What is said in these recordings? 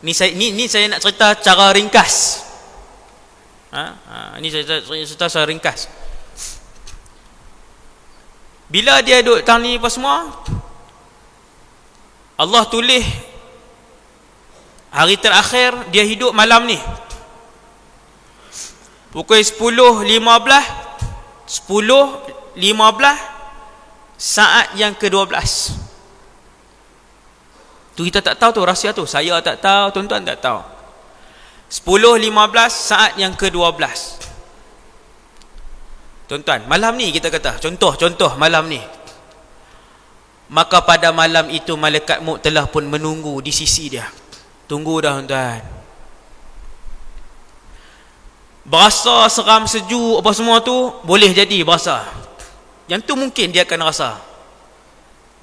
Ni saya nak cerita cara ringkas. Ini saya cerita secara ringkas. Bila dia duduk tang ni apa semua, Allah tulis hari terakhir dia hidup malam ni. Pukul 10.15 saat yang ke-12. Tu kita tak tahu tu rahsia tu. Saya tak tahu, tuan-tuan tak tahu. 10.15 saat yang ke-12. Tuan-tuan, malam ni kita kata, contoh malam ni. Maka pada malam itu malaikat maut telah pun menunggu di sisi dia. Tunggu dah tuan-tuan. Berasa seram sejuk apa semua tu boleh jadi berasa. Yang tu mungkin dia akan rasa.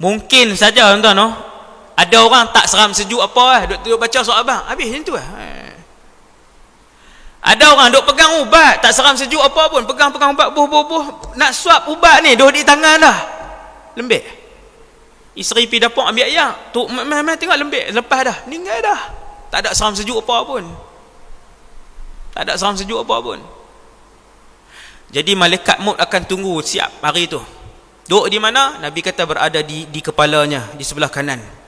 Mungkin saja tuan-tuan. Ada orang tak seram sejuk apa duk baca surat abang, habis macam tu Ada orang duk pegang ubat tak seram sejuk apa pun, pegang ubat buh nak suap ubat ni duk di tangan dah. Lembik. Isteri pergi dapur ambil air. Tu tengok lembik, lepas dah, meninggal dah. Tak ada seram sejuk apa pun. Tak ada seram sejuk apa pun. Jadi malaikat maut akan tunggu siap hari tu. Duduk di mana? Nabi kata berada di kepalanya, di sebelah kanan.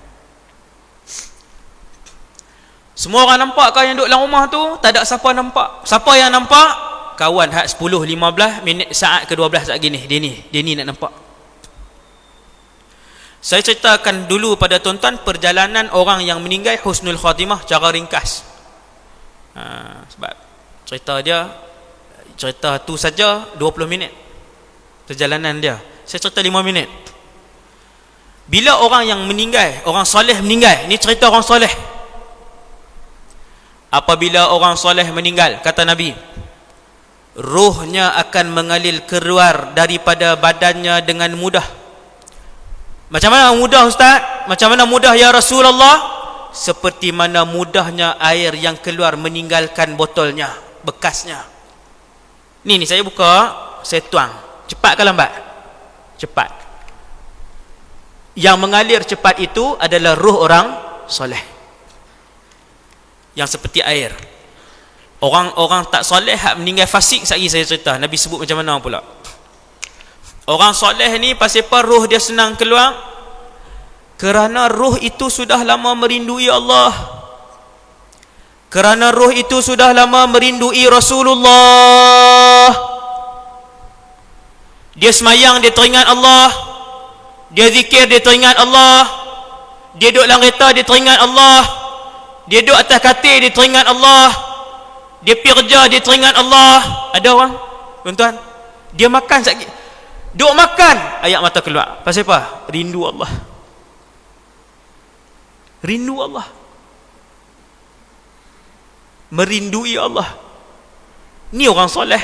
Semua orang nampak kau yang duduk dalam rumah tu? Tak ada siapa nampak. Siapa yang nampak? Kawan hak 10-15 minit saat ke-12 saat gini. Dia ni nak nampak. Saya ceritakan dulu pada tuan-tuan perjalanan orang yang meninggal husnul khatimah cara ringkas. Sebab cerita tu saja 20 minit perjalanan dia. Saya cerita 5 minit. Bila orang yang meninggal, orang soleh meninggal, ni cerita orang soleh. Apabila orang soleh meninggal, kata Nabi, ruhnya akan mengalir keluar daripada badannya dengan mudah. Macam mana mudah Ustaz? Macam mana mudah ya Rasulullah? Seperti mana mudahnya air yang keluar meninggalkan botolnya, bekasnya. Ni saya buka, saya tuang. Cepat ke lambat? Cepat. Yang mengalir cepat itu adalah ruh orang soleh. Yang seperti air. Orang tak soleh hak meninggal fasik, sekali saya cerita. Nabi sebut macam mana pula. Orang soleh ni pasal apa ruh dia senang keluar? Kerana ruh itu sudah lama merindui Allah. Kerana ruh itu sudah lama merindui Rasulullah. Dia semayang, dia teringat Allah. Dia zikir, dia teringat Allah. Dia duduk dalam kereta, dia teringat Allah. Dia duduk atas katil, dia teringat Allah. Dia pergi kerja, dia teringat Allah. Ada orang, tuan-tuan, dia makan sakit, duk makan, air mata keluar. Pasal apa? Rindu Allah. Rindu Allah. Merindui Allah. Ni orang soleh.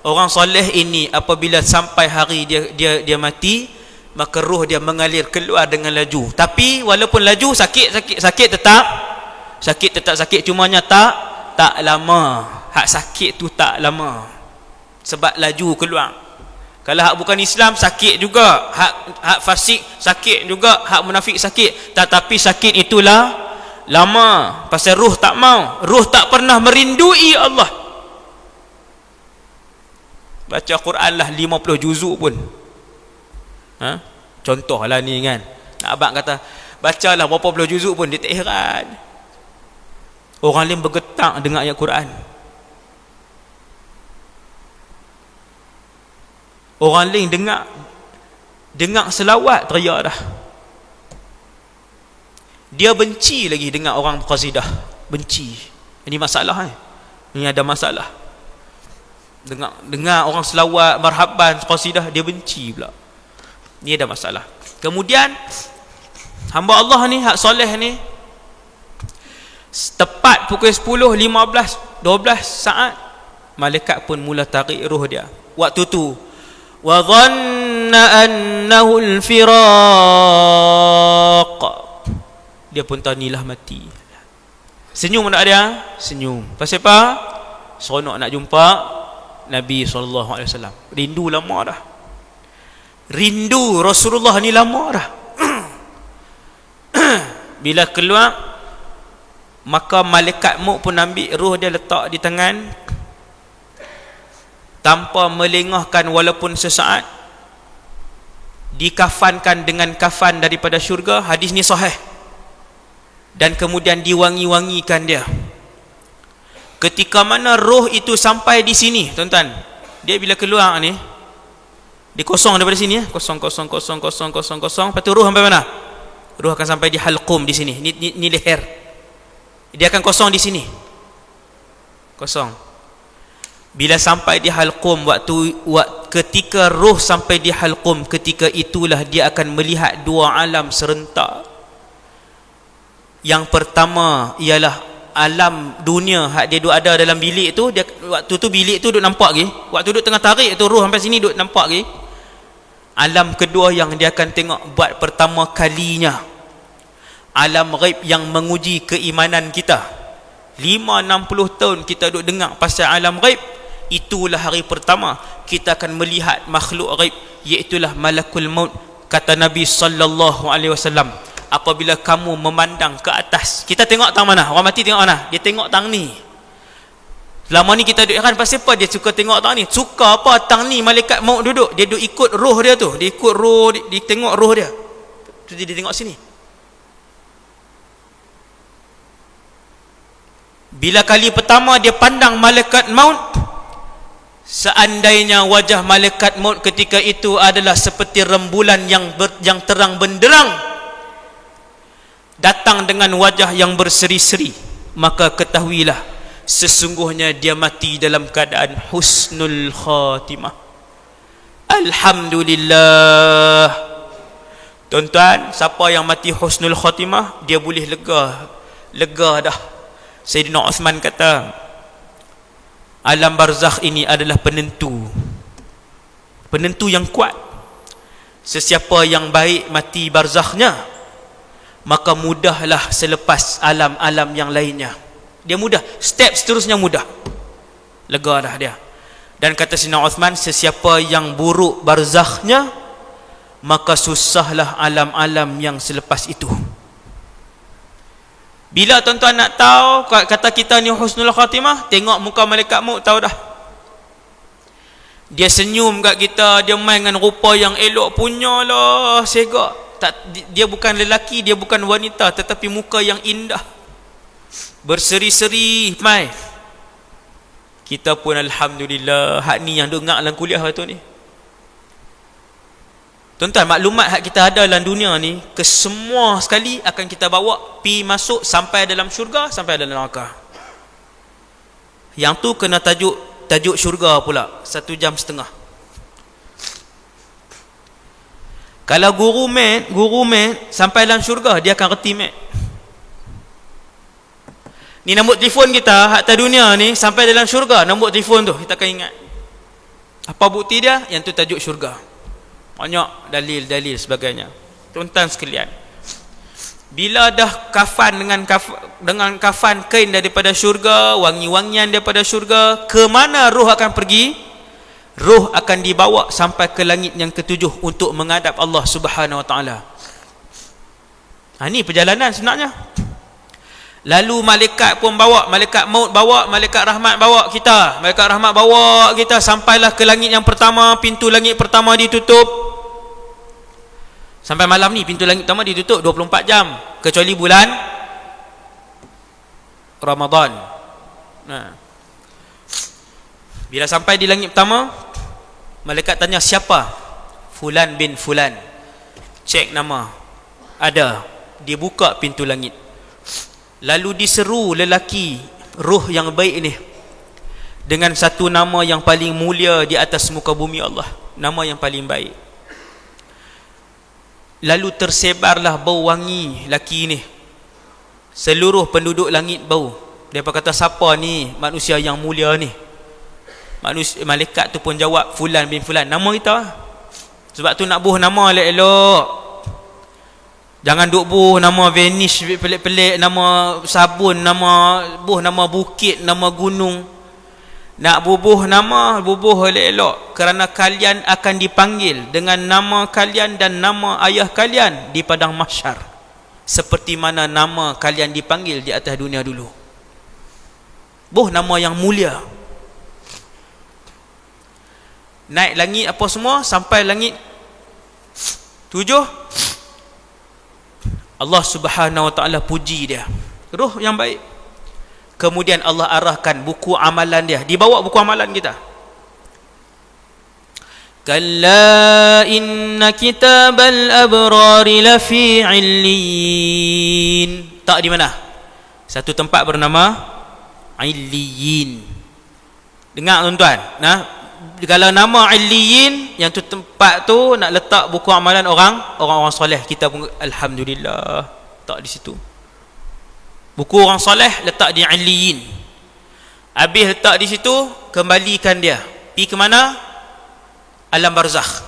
Orang soleh ini apabila sampai hari dia mati, maka ruh dia mengalir keluar dengan laju. Tapi walaupun laju, sakit tetap sakit, cumanya tak lama. Hak sakit tu tak lama sebab laju keluar. Kalau hak bukan Islam sakit juga, hak fasik sakit juga, hak munafik sakit, tetapi sakit itulah lama. Pasal ruh tak mau, ruh tak pernah merindui Allah. Baca Quran lah 50 juzuk pun. Contohlah ni kan. Abang kata bacalah berapa puluh juzuk pun dia tak heran. Orang lain bergetak dengar ayat Quran. Orang lain dengar selawat teriak dah. Dia benci lagi dengar orang qasidah. Benci. Ini masalah Ini ada masalah. Dengar orang selawat, marhaban, qasidah, dia benci pula. Ini ada masalah. Kemudian hamba Allah ni, hak soleh ni, tepat pukul 10, 15, 12 saat, malaikat pun mula tarik ruh dia. Waktu tu, wa dhanna annahu al-firaq, dia pun tahu inilah mati. Senyum tak dia? Senyum. Pasal apa? Seronok nak jumpa Nabi SAW. Rindu lama dah. Rindu Rasulullah ni lama dah. Bila keluar, Maka malaikat maut pun ambil roh dia, letak di tangan tanpa melengahkan walaupun sesaat, dikafankan dengan kafan daripada syurga. Hadis ni sahih. Dan kemudian diwangi-wangikan dia. Ketika mana roh itu sampai di sini, tuan-tuan, dia bila keluar ni, dia kosong daripada sini ya, kosong. Lepas tu roh sampai mana? Roh akan sampai di halqum di sini. Ni leher. Dia akan kosong di sini. Kosong. Bila sampai di halqum, ketika roh sampai di halqum, ketika itulah dia akan melihat dua alam serentak. Yang pertama ialah alam dunia, hak dia duk ada dalam bilik tu. Dia waktu tu bilik tu duk nampak lagi. Waktu duk tengah tarik tu roh sampai sini duk nampak lagi. Alam kedua yang dia akan tengok buat pertama kalinya, alam ghaib yang menguji keimanan kita. 5-60 tahun kita duk dengar pasal alam ghaib. Itulah hari pertama kita akan melihat makhluk ghaib, iaitulah malakul maut. Kata Nabi sallallahu alaihi wasallam, apabila kamu memandang ke atas, kita tengok tang mana? Orang mati tengok mana? Dia tengok tang ni. Selama ni kita duduk heran pasal apa dia suka tengok tang ni? Suka apa tang ni malaikat maut duduk? Dia duduk ikut roh dia tu. Dia ikut roh, dia tengok roh dia. Tu dia tengok sini. Bila kali pertama dia pandang malaikat maut, seandainya wajah malaikat maut ketika itu adalah seperti rembulan yang terang benderang, datang dengan wajah yang berseri-seri, maka ketahuilah sesungguhnya dia mati dalam keadaan husnul khatimah. Alhamdulillah. Tuan-tuan, siapa yang mati husnul khatimah, dia boleh lega dah. Sayyidina Uthman kata, alam barzakh ini adalah penentu yang kuat. Sesiapa yang baik mati barzakhnya, maka mudahlah selepas alam-alam yang lainnya. Dia mudah, step seterusnya mudah. Lega dah dia. Dan kata Sayyidina Uthman, sesiapa yang buruk barzakhnya, maka susahlah alam-alam yang selepas itu. Bila tuan-tuan nak tahu kata kita ni husnul khatimah, tengok muka malaikat maut, tahu dah. Dia senyum kat kita, dia main dengan rupa yang elok punya lah, segak. Dia bukan lelaki, dia bukan wanita, tetapi muka yang indah, berseri-seri, mai. Kita pun alhamdulillah, hak ni yang dengar dalam kuliah tu ni. Tuan-tuan, maklumat hak kita ada dalam dunia ni, kesemua sekali akan kita bawa pi masuk sampai dalam syurga, sampai dalam neraka. Yang tu kena tajuk syurga pula, 1.5 jam. Kalau guru mat sampai dalam syurga, dia akan reti mat. Ni nombor telefon kita hak atas dunia ni, sampai dalam syurga, nombor telefon tu kita akan ingat. Apa bukti dia? Yang tu tajuk syurga. Banyak dalil-dalil sebagainya. Tuan-tuan sekalian, bila dah kafan dengan kafan kain daripada syurga, wangi-wangian daripada syurga, ke mana roh akan pergi? Roh akan dibawa sampai ke langit yang ketujuh untuk menghadap Allah Subhanahu wa taala. Ini perjalanan sebenarnya. Lalu malaikat pun bawa, malaikat maut bawa, malaikat rahmat bawa kita. Malaikat rahmat bawa kita sampailah ke langit yang pertama. Pintu langit pertama ditutup. Sampai malam ni pintu langit pertama ditutup 24 jam, kecuali bulan Ramadan. Nah, bila sampai di langit pertama, malaikat tanya siapa? Fulan bin Fulan. Cek nama, ada. Dia buka pintu langit. Lalu diseru lelaki ruh yang baik ni dengan satu nama yang paling mulia di atas muka bumi Allah, nama yang paling baik. Lalu tersebarlah bau wangi laki ni. Seluruh penduduk langit bau. Dia kata, siapa ni manusia yang mulia ni? Malaikat tu pun jawab, Fulan bin Fulan, nama kita. Sebab tu nak buh nama elok-elok. Jangan duk buh nama Vanish pelik-pelik, nama sabun, nama bukit, nama gunung. Nak bubuh nama, bubuh elok-elok, kerana kalian akan dipanggil dengan nama kalian dan nama ayah kalian di padang mahsyar. seperti mana nama kalian dipanggil di atas dunia dulu. Nama yang mulia. Naik langit apa semua, sampai langit 7, Allah Subhanahu wa taala puji dia, roh yang baik. Kemudian Allah arahkan buku amalan dia, dibawa buku amalan kita. Kalla inna kitabal abrari lafi illiyin. Tak di mana? Satu tempat bernama Illiyin. Dengar tuan-tuan, nah, kalau nama Illiyin, yang tu tempat tu nak letak buku amalan orang-orang soleh, kita pun alhamdulillah tak di situ. Buku orang soleh letak di Illiyin. Habis letak di situ, kembalikan dia. Pergi ke mana? Alam barzakh.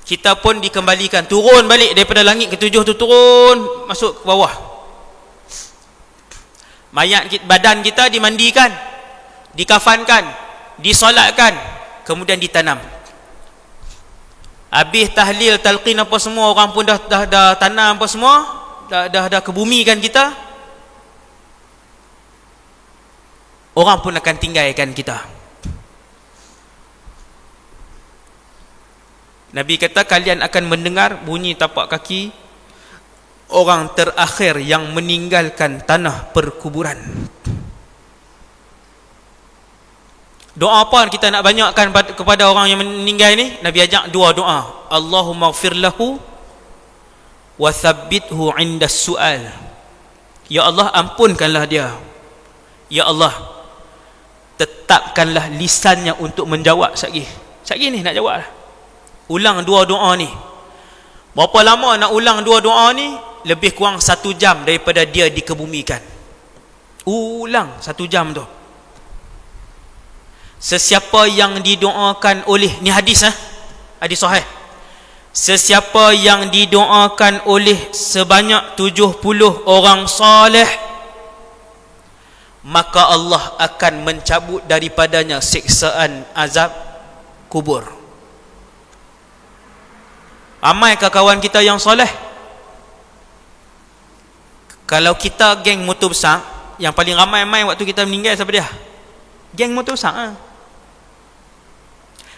Kita pun dikembalikan, turun balik daripada langit ke-7 tu, turun masuk ke bawah. Mayat kita, badan kita dimandikan, dikafankan, disolatkan, kemudian ditanam. Habis tahlil, talqin apa semua, orang pun dah tanam apa semua, dah kebumikan kita. Orang pun akan tinggalkan kita. Nabi kata kalian akan mendengar bunyi tapak kaki orang terakhir yang meninggalkan tanah perkuburan. Doa apa kita nak banyakkan kepada orang yang meninggal ni? Nabi ajak dua doa. Allahumma ighfir lahu wa thabbithu 'inda su'al. Ya Allah, ampunkanlah dia. Ya Allah, tetapkanlah lisannya untuk menjawab sekali ni nak jawab lah. Ulang dua doa ni. Berapa lama nak ulang dua doa ni? Lebih kurang 1 jam daripada dia dikebumikan. Ulang 1 jam tu. Sesiapa yang didoakan oleh, ni hadis hadis sahih. Sesiapa yang didoakan oleh sebanyak 70 orang soleh, maka Allah akan mencabut daripadanya siksaan azab kubur. Ramai ke kawan kita yang soleh? Kalau kita geng motor besar, yang paling ramai main waktu kita meninggal siapa dia? Geng motor besar.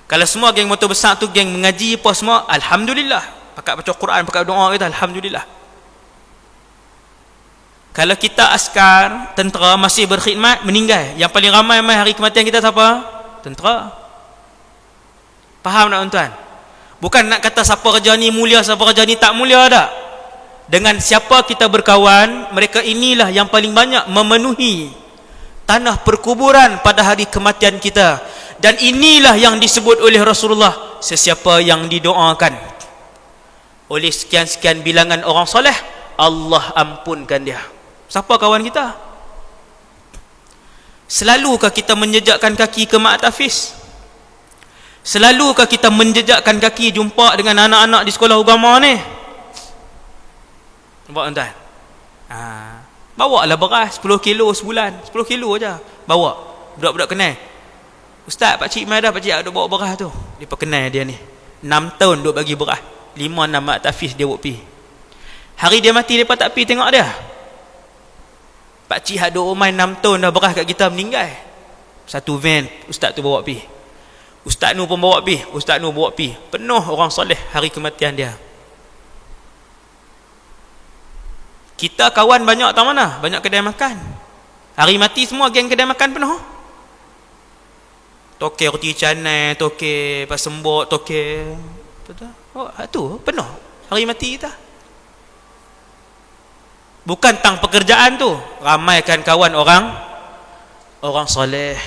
Kalau semua geng motor besar tu geng mengaji apa semua, alhamdulillah. Pakat baca Quran, pakat doa kita, alhamdulillah. Kalau kita askar, tentera masih berkhidmat, meninggal, yang paling ramai main hari kematian kita siapa? Tentera. Faham tak tuan-tuan? Bukan nak kata siapa kerja ni mulia, siapa kerja ni tak mulia, tak. Dengan siapa kita berkawan, mereka inilah yang paling banyak memenuhi tanah perkuburan pada hari kematian kita. Dan inilah yang disebut oleh Rasulullah, sesiapa yang didoakan oleh sekian-sekian bilangan orang soleh, Allah ampunkan dia. Siapa kawan kita? Selalukah kita menjejakkan kaki ke Mak Tafiz? Selalukah kita menjejakkan kaki jumpa dengan anak-anak di sekolah agama ni? Nampak tuan-tuan? Bawa lah beras 10 kilo sebulan, 10 kilo aja bawa. Budak-budak kenal, Ustaz, pakcik mai dah, pakcik ada bawa beras tu. Dia kenal dia ni 6 tahun duk bagi beras, 5-6 Mak Tafiz dia buat pi. Hari dia mati, mereka tak pi tengok dia. Pakcik ada umai 6 tahun dah beras kat kita, meninggal. Satu van ustaz tu bawa pi, ustaz nu pun bawa pi, ustaz nu bawa pi. Penuh orang soleh hari kematian dia. Kita kawan banyak tak mana? Banyak kedai makan. Hari mati semua geng kedai makan penuh. Toke roti canai, toke pasembok, toke tu penuh hari mati kita. Bukan tang pekerjaan tu, ramaikan kawan orang soleh.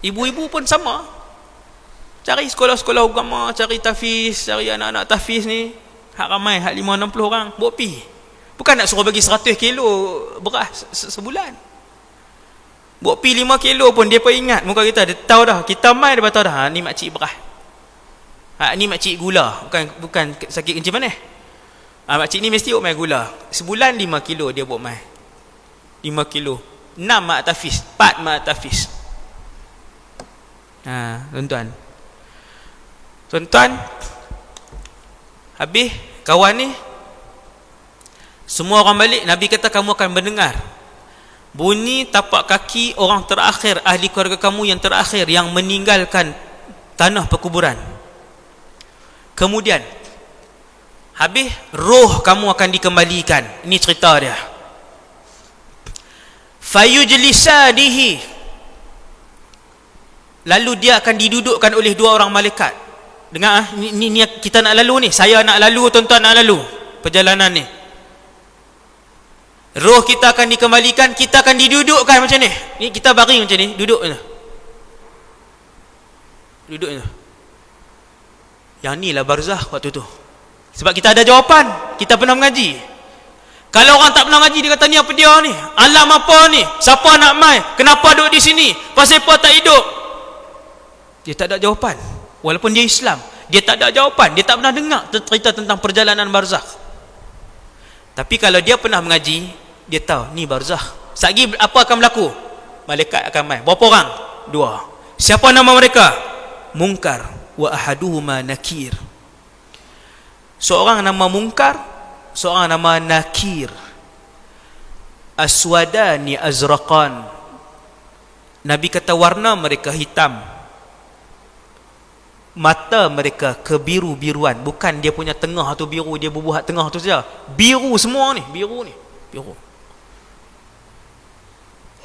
Ibu-ibu pun sama, cari sekolah-sekolah agama, cari tafiz, cari anak-anak tafiz ni. Hak ramai, hak 5-60 orang buat pi. Bukan nak suruh bagi 100 kilo beras sebulan. Buat pi 5 kilo pun dia pun ingat muka kita. Dia tahu dah, kita mai dia tahu dah, ni makcik beras, ni makcik gula. Bukan sakit kencing manis. Makcik ni mesti buat mai gula. Sebulan 5 kilo dia buat mai. 5 kilo 6 Mak Tafiz, 4 Mak Tafiz. Tuan-tuan, Habis kawan ni semua orang balik, Nabi kata kamu akan mendengar bunyi tapak kaki orang terakhir, ahli keluarga kamu yang terakhir yang meninggalkan tanah perkuburan. Kemudian habis roh kamu akan dikembalikan. Ini cerita dia. Fayujlisadihi, lalu dia akan didudukkan oleh dua orang malaikat. Dengar ni kita nak lalu ni, saya nak lalu, tuan-tuan nak lalu perjalanan ni. Roh kita akan dikembalikan, kita akan didudukkan macam ni. Ni kita baring macam ni, duduk je. Duduk je. Yang ni lah barzakh waktu tu. Sebab kita ada jawapan, kita pernah mengaji. Kalau orang tak pernah mengaji, dia kata ni apa dia ni? Alam apa ni? Siapa nak mai? Kenapa duduk di sini? Pasal apa tak hidup? Dia tak ada jawapan. Walaupun dia Islam, dia tak ada jawapan. Dia tak pernah dengar cerita tentang perjalanan barzakh. Tapi kalau dia pernah mengaji, dia tahu ni barzakh. Satgi apa akan berlaku? Malaikat akan mai. Berapa orang? 2. Siapa nama mereka? Munkar wa ahaduhuma nakir. Seorang nama Munkar, seorang nama Nakir. Aswadani azraqan. Nabi kata warna mereka hitam, mata mereka kebiru-biruan. Bukan dia punya tengah tu biru, dia berbuhat tengah tu saja. Biru semua ni, biru ni, biru.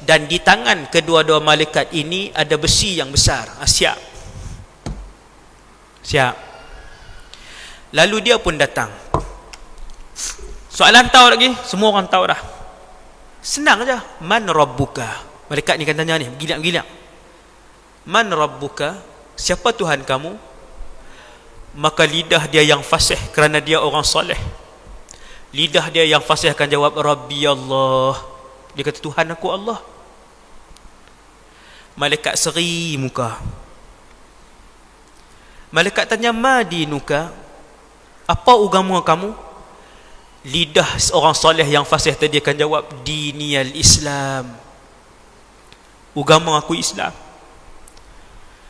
Dan di tangan kedua-dua malaikat ini ada besi yang besar. Siap. Siap. Lalu dia pun datang. Soalan tahu lagi, semua orang tahu dah. Senang aja. Man rabbuka? Malaikat ni kan tanya ni, bergilang-gilang. Man rabbuka? Siapa Tuhan kamu? Maka lidah dia yang fasih, kerana dia orang soleh. Lidah dia yang fasih akan jawab, Rabbi Allah. Dia kata, Tuhan aku Allah. Malaikat seri muka. Malaikat tanya, ma dinuka? Apa agama kamu? Lidah orang soleh yang fasih tadi akan jawab, diniyal Islam. Agama aku Islam.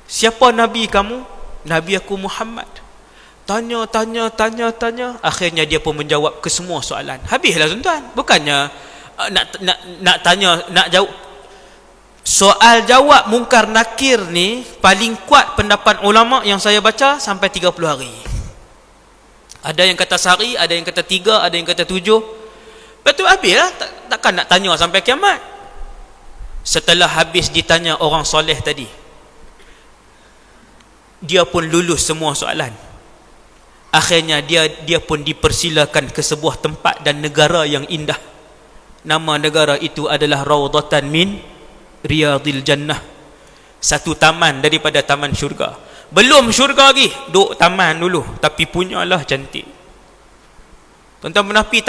Siapa Nabi kamu? Nabi aku Muhammad. Tanya. Akhirnya dia pun menjawab ke semua soalan. Habislah tuan-tuan. Bukannya nak tanya, nak jawab. Soal jawab Munkar Nakir ni paling kuat pendapat ulama yang saya baca sampai 30 hari. Ada yang kata sehari, ada yang kata 3, ada yang kata 7. Betul, habislah. Takkan nak tanya sampai kiamat. Setelah habis ditanya orang soleh tadi, dia pun lulus semua soalan. Akhirnya dia pun dipersilakan ke sebuah tempat dan negara yang indah. Nama negara itu adalah Raudhatan min Riyadil Jannah. Satu taman daripada taman syurga. Belum syurga lagi, duk taman dulu, tapi punyalah cantik. Tuan-tuan pernah pergi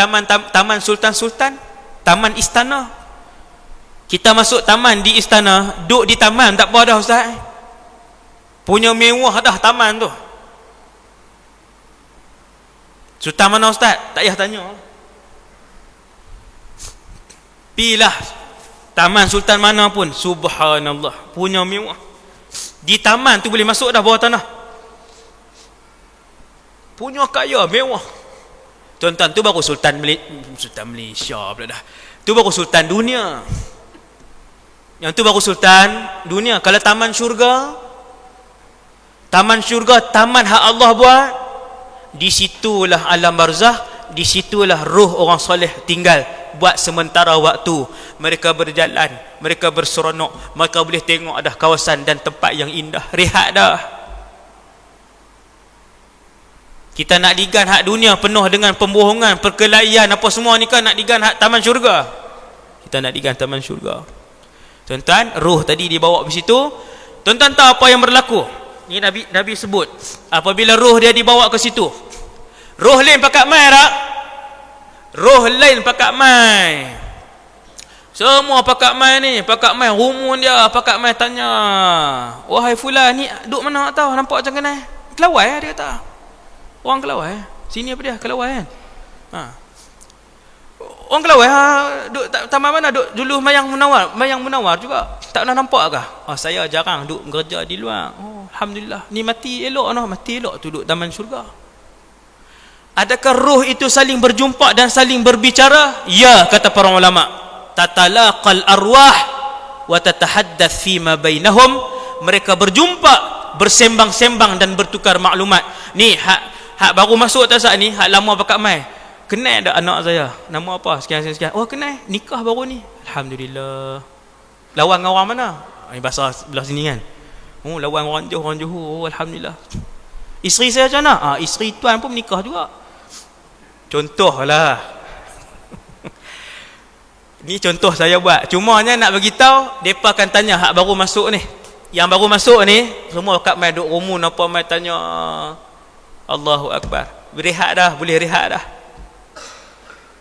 taman Sultan-Sultan, taman istana. Kita masuk taman di istana, duk di taman tak apa dah ustaz. Punya mewah dah taman tu. Sultan mana ustaz? Tak payah tanya. Pilah taman Sultan mana pun, subhanallah, punya mewah. Di taman tu boleh masuk dah bawah tanah. Punya kaya, mewah. Tuan-tuan, tu baru Sultan Malaysia pula dah. Tu baru Sultan dunia. Yang tu baru Sultan dunia. Kalau taman syurga, taman hak Allah buat, di situlah alam barzakh, di situlah ruh orang soleh tinggal buat sementara waktu. Mereka berjalan, mereka berseronok, mereka boleh tengok ada kawasan dan tempat yang indah. Rehat dah. Kita nak digan hak dunia penuh dengan pembohongan, perkelahian apa semua ni kan, nak digan hak taman syurga. Kita nak digan taman syurga. Tuan-tuan, ruh tadi dibawa ke situ. Tuan-tuan tahu apa yang berlaku? Ni Nabi sebut, apabila ruh dia dibawa ke situ, roh lain pakat mai tak? Roh lain pakat mai. Semua pakat mai ni, pakat mai rumun dia, pakat mai tanya, wahai fulan ni duk mana tak tahu, nampak macam kena Kelawai dia kata. Orang Kelawai. Sini apa dia? Kelawai kan? Ha. Orang Kelawai duk taman mana? Duk dulu Mayang Munawar juga. Tak pernah nampak kah? Oh, saya jarang duk bekerja di luar. Oh, alhamdulillah. Ni mati elok noh, mati elok tu duk taman syurga. Adakah roh itu saling berjumpa dan saling berbicara? Ya, kata para ulama. Tatalaqal arwah wa tatahaddath fima bainahum. Mereka berjumpa, bersembang-sembang dan bertukar maklumat. Ni hak baru masuk tak sat ni, hak lama pakat mai. Kenal dak anak saya? Nama apa? Sekian. Oh, kenal. Nikah baru ni. Alhamdulillah. Lawan dengan orang mana? Ini bahasa belah sini kan. Oh, lawan orang Johor. Oh, alhamdulillah. Isteri saya macam mana? Isteri tuan pun menikah juga. Contohlah. Ni contoh saya buat. Cumanya nak bagi tahu, depa akan tanya hak baru masuk ni. Yang baru masuk ni, semua kat mai duk rumun apa mai tanya. Allahu akbar. Berehat dah, boleh rehat dah.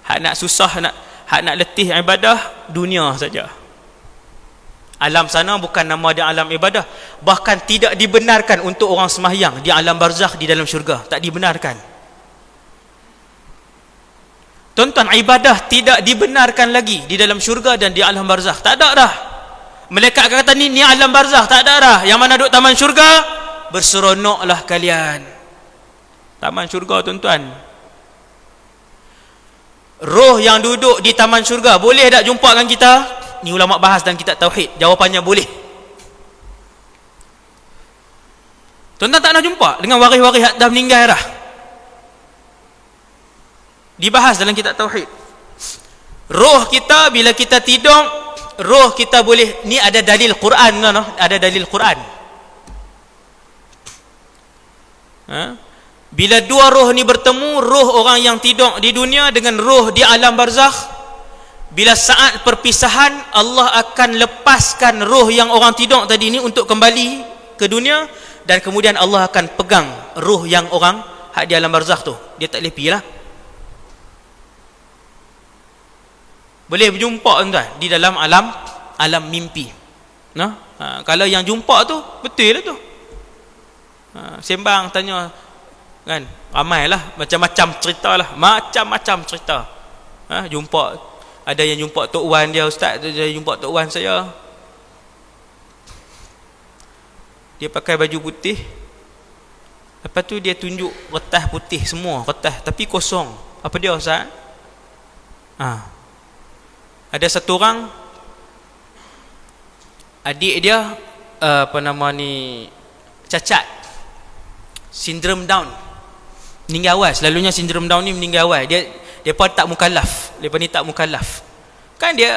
Hak nak susah, hak nak letih ibadah dunia saja. Alam sana bukan nama dia alam ibadah. Bahkan tidak dibenarkan untuk orang sembahyang di alam barzakh di dalam syurga. Tak dibenarkan. Tuan-tuan, ibadah tidak dibenarkan lagi di dalam syurga dan di alam barzakh. Tak ada dah. Malaikat kata ni alam barzakh, tak ada dah. Yang mana duduk taman syurga, berseronoklah kalian. Taman syurga, tuan-tuan. Roh yang duduk di taman syurga boleh tak jumpa dengan kita? Ni ulama bahas dalam kitab tauhid. Jawapannya boleh. Tuan-tuan tak nak jumpa dengan waris-waris yang dah meninggal dah. Dibahas dalam kitab tauhid. Roh kita bila kita tidur, roh kita boleh, ni ada dalil Quran, ada dalil Quran. Bila dua roh ni bertemu, roh orang yang tidur di dunia dengan roh di alam barzakh, bila saat perpisahan, Allah akan lepaskan roh yang orang tidur tadi ni untuk kembali ke dunia, dan kemudian Allah akan pegang roh yang orang hak di alam barzakh tu. Dia tak boleh pergi lah. Boleh berjumpa, tuan, di dalam alam mimpi. Kalau yang jumpa tu betul lah tu. Sembang tanya kan, ramailah macam-macam cerita lah, macam-macam cerita. Jumpa, ada yang jumpa Tok Wan dia, ustaz, ada yang jumpa Tok Wan saya. Dia pakai baju putih. Lepas tu dia tunjuk retas putih semua, retas tapi kosong. Apa dia, ustaz? Ada satu orang, adik dia cacat, sindrom Down, meninggal awal. Selalunya sindrom Down ni meninggal awal. Depa tak mukallaf. Depa ni tak mukallaf. Kan dia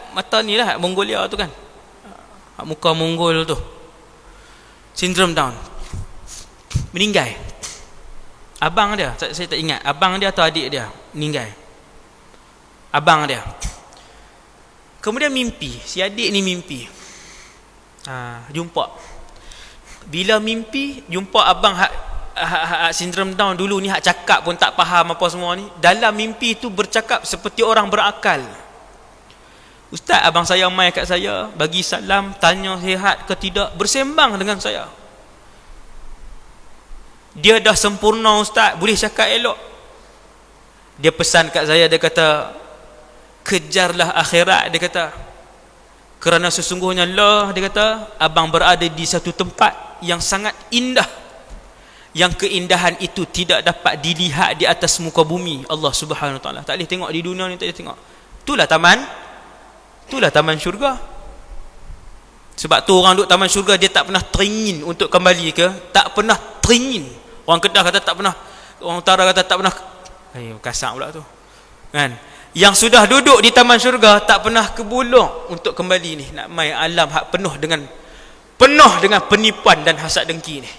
mata ni lah, Mongolia tu kan. Muka Mongol tu. Sindrom Down. Meninggal. Abang dia, saya tak ingat. Abang dia atau adik dia meninggal. Abang dia. Kemudian mimpi, si adik ni mimpi. Jumpa. Bila mimpi, jumpa abang sindrom Down dulu ni, hak cakap pun tak faham apa semua ni. Dalam mimpi tu bercakap seperti orang berakal. Ustaz, abang saya mai kat saya, bagi salam, tanya sihat ke tidak, bersembang dengan saya. Dia dah sempurna, ustaz, boleh cakap elok. Dia pesan kat saya, dia kata, kejarlah akhirat, dia kata. Kerana sesungguhnya Allah, dia kata, abang berada di satu tempat yang sangat indah, yang keindahan itu tidak dapat dilihat di atas muka bumi Allah Subhanahu Wa Taala. Tak boleh tengok di dunia ni, tak boleh tengok. Itulah taman syurga. Sebab tu orang duduk taman syurga, dia tak pernah teringin untuk kembali ke, tak pernah teringin. Orang Kedah kata tak pernah, orang Utara kata tak pernah. Kasar pula tu kan. Yang sudah duduk di taman syurga tak pernah kebulung untuk kembali ni, nak mai alam hak penuh dengan penipuan dan hasad dengki ni.